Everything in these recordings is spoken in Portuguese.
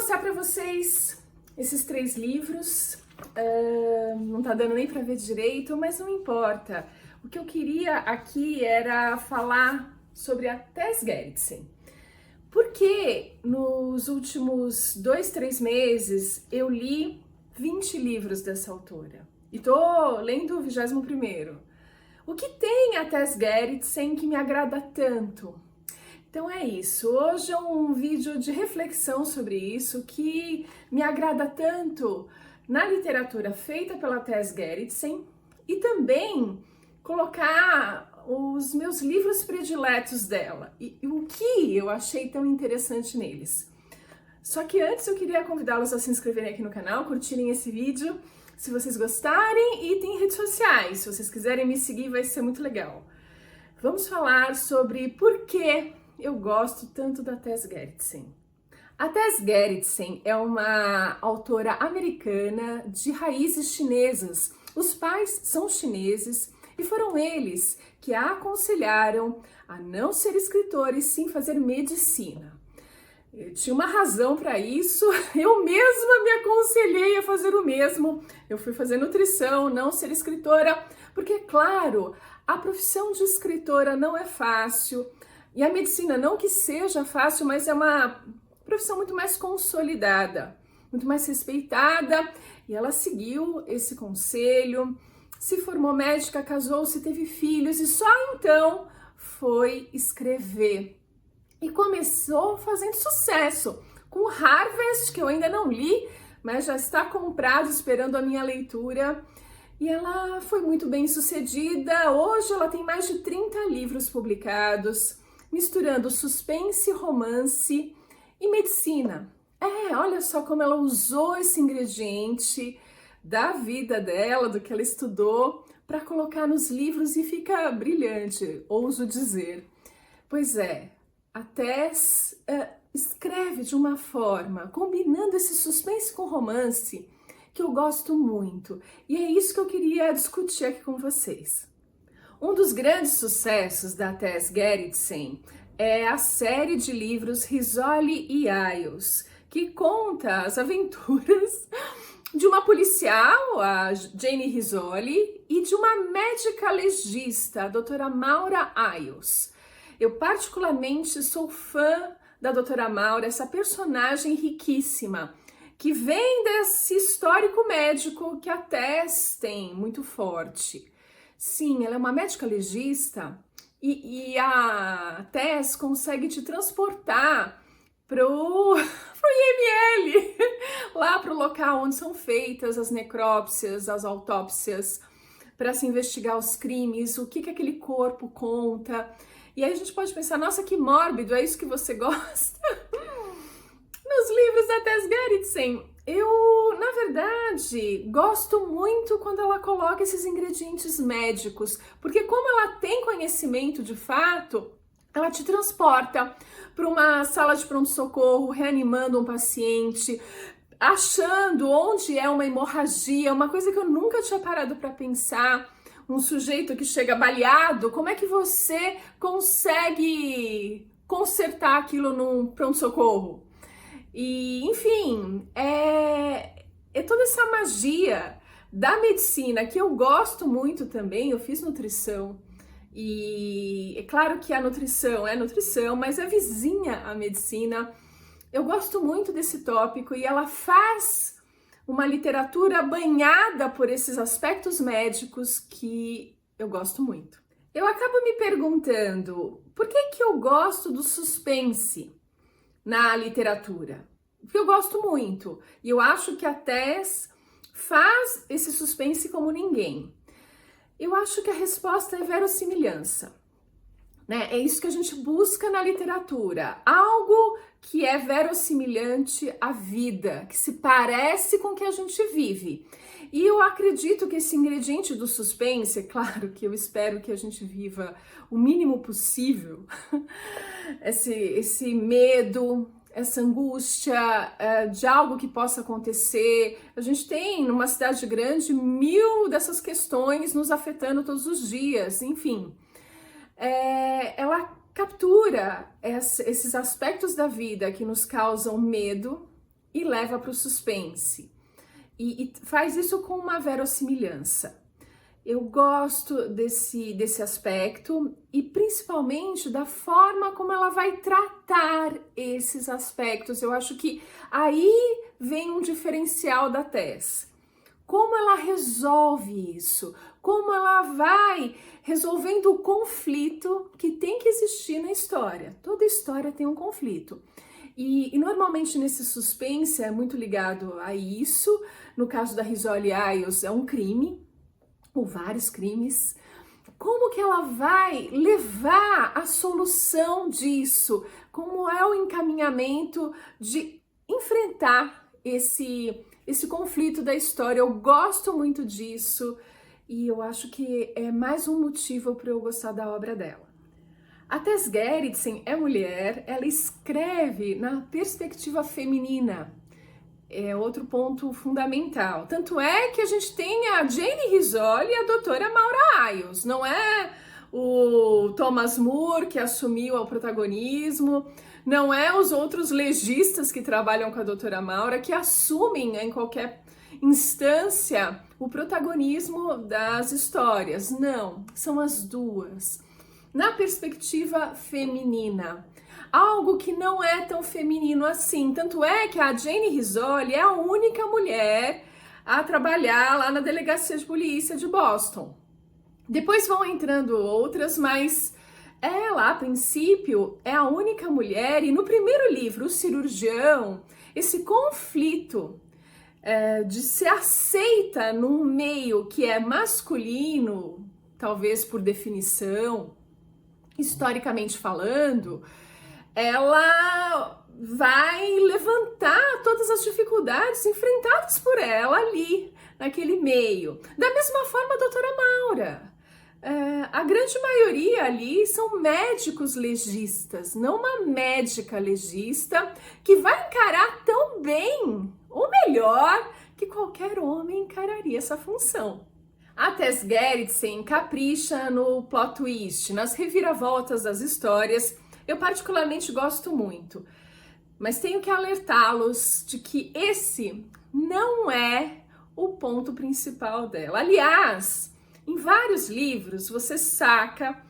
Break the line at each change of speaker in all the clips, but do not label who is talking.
mostrar para vocês esses 3 livros. Não tá dando nem para ver direito, mas não importa. O que eu queria aqui era falar sobre a Tess Gerritsen. Porque nos últimos 2, 3 meses eu li 20 livros dessa autora. E tô lendo o 21º. O que tem a Tess Gerritsen que me agrada tanto? Então é isso, hoje é um vídeo de reflexão sobre isso que me agrada tanto na literatura feita pela Tess Gerritsen e também colocar os meus livros prediletos dela e o que eu achei tão interessante neles. Só que antes eu queria convidá-los a se inscreverem aqui no canal, curtirem esse vídeo, se vocês gostarem, e tem redes sociais, se vocês quiserem me seguir vai ser muito legal. Vamos falar sobre por que eu gosto tanto da Tess Gerritsen. A Tess Gerritsen é uma autora americana de raízes chinesas. Os pais são chineses e foram eles que a aconselharam a não ser escritora e sim fazer medicina. Eu tinha uma razão para isso, eu mesma me aconselhei a fazer o mesmo. Eu fui fazer nutrição, não ser escritora, porque, claro, a profissão de escritora não é fácil. E a medicina, não que seja fácil, mas é uma profissão muito mais consolidada, muito mais respeitada. E ela seguiu esse conselho, se formou médica, casou-se, teve filhos e só então foi escrever. E começou fazendo sucesso com Harvest, que eu ainda não li, mas já está comprado, esperando a minha leitura. E ela foi muito bem sucedida. Hoje ela tem mais de 30 livros publicados, misturando suspense, romance e medicina. Olha só como ela usou esse ingrediente da vida dela, do que ela estudou, para colocar nos livros e fica brilhante, ouso dizer. Pois é, a Tess escreve de uma forma, combinando esse suspense com romance, que eu gosto muito. E é isso que eu queria discutir aqui com vocês. Um dos grandes sucessos da Tess Gerritsen é a série de livros Rizzoli e Isles, que conta as aventuras de uma policial, a Jane Rizzoli, e de uma médica legista, a doutora Maura Isles. Eu particularmente sou fã da doutora Maura, essa personagem riquíssima, que vem desse histórico médico que a Tess tem muito forte. Sim, ela é uma médica legista e a Tess consegue te transportar pro IML, lá pro local onde são feitas as necrópsias, as autópsias, para se investigar os crimes, o que aquele corpo conta. E aí a gente pode pensar, nossa, que mórbido, é isso que você gosta? Nos livros da Tess Gerritsen, eu, na verdade, gosto muito quando ela coloca esses ingredientes médicos, porque como ela tem conhecimento de fato, ela te transporta para uma sala de pronto-socorro, reanimando um paciente, achando onde é uma hemorragia, uma coisa que eu nunca tinha parado para pensar. Um sujeito que chega baleado, como é que você consegue consertar aquilo num pronto-socorro? E, enfim, é toda essa magia da medicina que eu gosto muito também. Eu fiz nutrição e é claro que a nutrição é nutrição, mas é vizinha à medicina. Eu gosto muito desse tópico e ela faz uma literatura banhada por esses aspectos médicos que eu gosto muito. Eu acabo me perguntando por que eu gosto do suspense na literatura? Porque eu gosto muito e eu acho que a Tess faz esse suspense como ninguém. Eu acho que a resposta é verossimilhança, né? É isso que a gente busca na literatura, algo que é verossimilhante à vida, que se parece com o que a gente vive. E eu acredito que esse ingrediente do suspense, é claro que eu espero que a gente viva o mínimo possível, esse medo, essa angústia de algo que possa acontecer. A gente tem, numa cidade grande, 1000 dessas questões nos afetando todos os dias, enfim. Ela captura esses aspectos da vida que nos causam medo, e leva para o suspense. E faz isso com uma verossimilhança. Eu gosto desse aspecto e principalmente da forma como ela vai tratar esses aspectos. Eu acho que aí vem um diferencial da Tess. Como ela resolve isso? Como ela vai resolvendo o conflito que tem que existir na história. Toda história tem um conflito. E normalmente nesse suspense é muito ligado a isso. No caso da Rizzoli Isles é um crime, ou vários crimes. Como que ela vai levar a solução disso? Como é o encaminhamento de enfrentar esse conflito da história? Eu gosto muito disso e eu acho que é mais um motivo para eu gostar da obra dela. A Tess Gerritsen é mulher, ela escreve na perspectiva feminina. É outro ponto fundamental. Tanto é que a gente tem a Jane Rizzoli e a doutora Maura Iles. Não é o Thomas Moore que assumiu o protagonismo, não é os outros legistas que trabalham com a doutora Maura que assumem em qualquer instância o protagonismo das histórias. Não, são as duas. Na perspectiva feminina. Algo que não é tão feminino assim. Tanto é que a Jane Rizzoli é a única mulher a trabalhar lá na delegacia de polícia de Boston. Depois vão entrando outras, mas ela, a princípio, é a única mulher. E no primeiro livro, O Cirurgião, esse conflito de ser aceita num meio que é masculino, talvez por definição, historicamente falando, ela vai levantar todas as dificuldades enfrentadas por ela ali, naquele meio. Da mesma forma, a doutora Maura. A grande maioria ali são médicos legistas, não uma médica legista que vai encarar tão bem, ou melhor, que qualquer homem encararia essa função. A Tess Gerritsen capricha no plot twist, nas reviravoltas das histórias. Eu particularmente gosto muito, mas tenho que alertá-los de que esse não é o ponto principal dela. Aliás, em vários livros você saca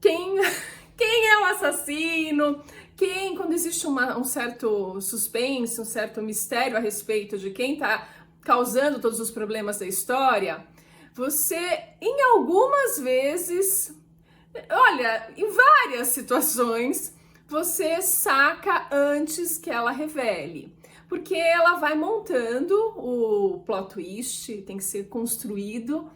quem é o assassino, quando existe um certo suspense, um certo mistério a respeito de quem está causando todos os problemas da história. Você, em algumas vezes, olha, em várias situações, você saca antes que ela revele. Porque ela vai montando o plot twist, tem que ser construído.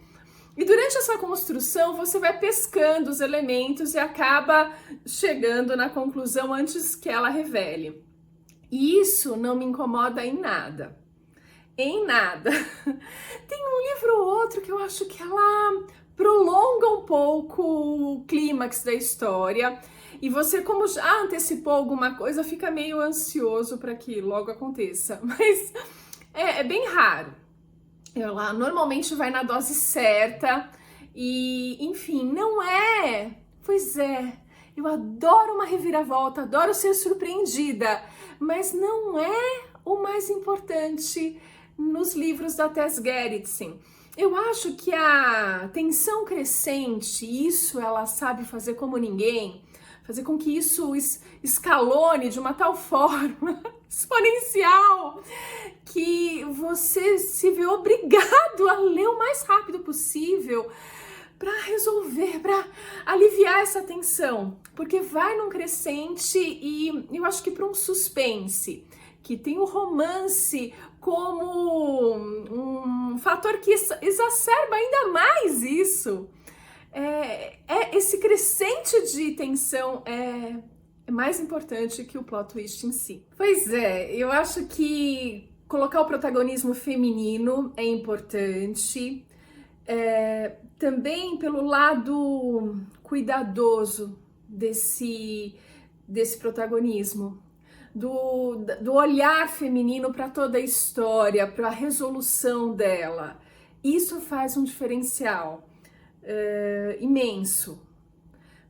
E durante essa construção, você vai pescando os elementos e acaba chegando na conclusão antes que ela revele. E isso não me incomoda em nada. Em nada. Tem um livro ou outro que eu acho que ela prolonga um pouco o clímax da história e você, como já antecipou alguma coisa, fica meio ansioso para que logo aconteça, mas é bem raro. Ela normalmente vai na dose certa e, enfim, não é... Pois é, eu adoro uma reviravolta, adoro ser surpreendida, mas não é o mais importante nos livros da Tess Gerritsen. Eu acho que a tensão crescente, isso ela sabe fazer como ninguém, fazer com que isso escalone de uma tal forma exponencial que você se vê obrigado a ler o mais rápido possível para resolver, para aliviar essa tensão, porque vai num crescente e eu acho que para um suspense que tem o romance como um fator que exacerba ainda mais isso. Esse crescente de tensão é mais importante que o plot twist em si. Pois é, eu acho que colocar o protagonismo feminino é importante, também pelo lado cuidadoso desse protagonismo. Do olhar feminino para toda a história, para a resolução dela. Isso faz um diferencial imenso.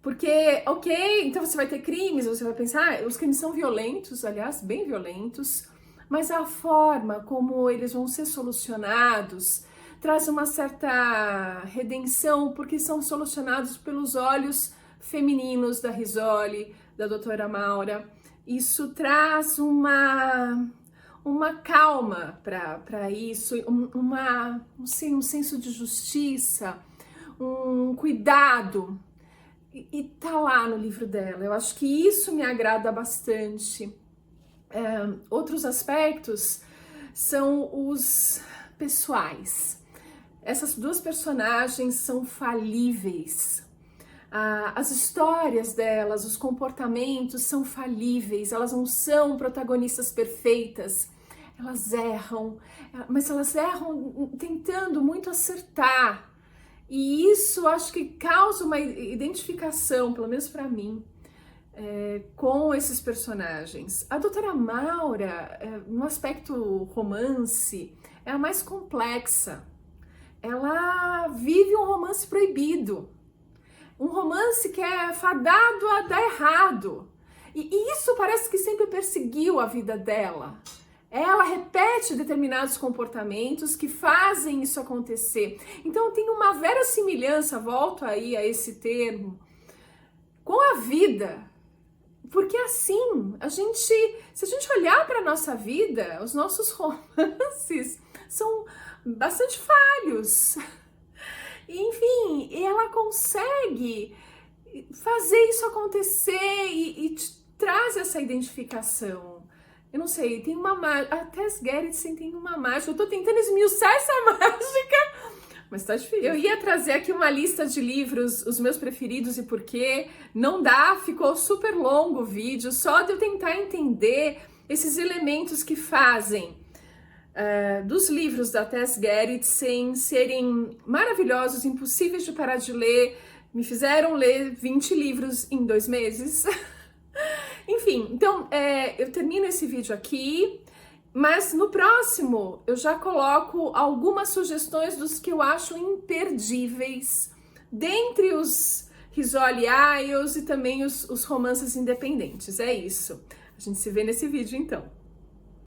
Porque, ok, então você vai ter crimes, você vai pensar, os crimes são violentos, aliás, bem violentos, mas a forma como eles vão ser solucionados traz uma certa redenção, porque são solucionados pelos olhos femininos da Rizzoli, da doutora Maura. Isso traz uma calma para isso, um senso de justiça, um cuidado, e tá lá no livro dela. Eu acho que isso me agrada bastante. Outros aspectos são os pessoais. Essas duas personagens são falíveis. As histórias delas, os comportamentos são falíveis, elas não são protagonistas perfeitas, elas erram, mas elas erram tentando muito acertar, e isso acho que causa uma identificação, pelo menos para mim, com esses personagens. A doutora Maura, no aspecto romance, é a mais complexa. Ela vive um romance proibido. Um romance que é fadado a dar errado. E isso parece que sempre perseguiu a vida dela. Ela repete determinados comportamentos que fazem isso acontecer. Então tem uma verossimilhança, volto aí a esse termo, com a vida. Porque assim, se a gente olhar para a nossa vida, os nossos romances são bastante falhos. Enfim, ela consegue fazer isso acontecer e traz essa identificação. Eu não sei, tem uma mágica. A Tess Gerritsen tem uma mágica. Eu tô tentando esmiuçar essa mágica, mas tá difícil. Eu ia trazer aqui uma lista de livros, os meus preferidos e por quê. Não dá, ficou super longo o vídeo, só de eu tentar entender esses elementos que fazem dos livros da Tess Gerritsen serem maravilhosos, impossíveis de parar de ler, me fizeram ler 20 livros em 2 meses. Enfim, então eu termino esse vídeo aqui, mas no próximo eu já coloco algumas sugestões dos que eu acho imperdíveis, dentre os Rizzoli Isles e também os romances independentes. É isso. A gente se vê nesse vídeo então.